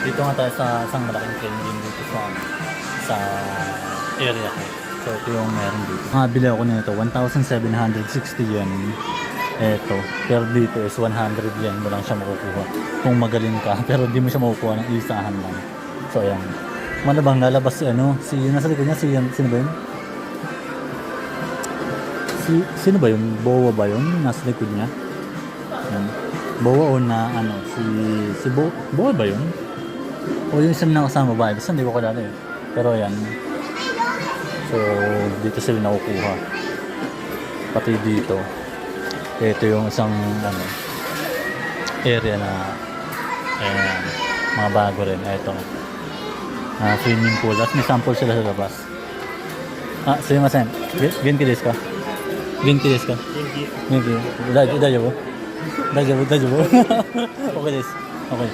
Dito nga tayo sa isang malaking crane din dito sa area ko. So ito yung meron dito. Bili ako nito, 1,760 yen. Eto, pero dito is 100 yen mo lang siya makukuha. Kung magaling ka, pero di mo siya makukuha ng isahan lang. So ayan. Malabang lalabas si yung nasa likod niya, sino ba yun? Sino ba yun? Bowa ba yun? Nasa likod niya? Yan. Bowa o na Bowa ba yun? O yung isang nakasama ba? Basta hindi ko kalala eh. Pero yan. So, dito sila nakukuha. Pati dito. Ito yung isang area na ayan, mga bago rin. Ito. Swimming pool. At may sample sila sa labas. Sumimasen. Genki desu ka? Genki desu ka? Genki. Daijoubu? Daijoubu? Okay desu. Okay.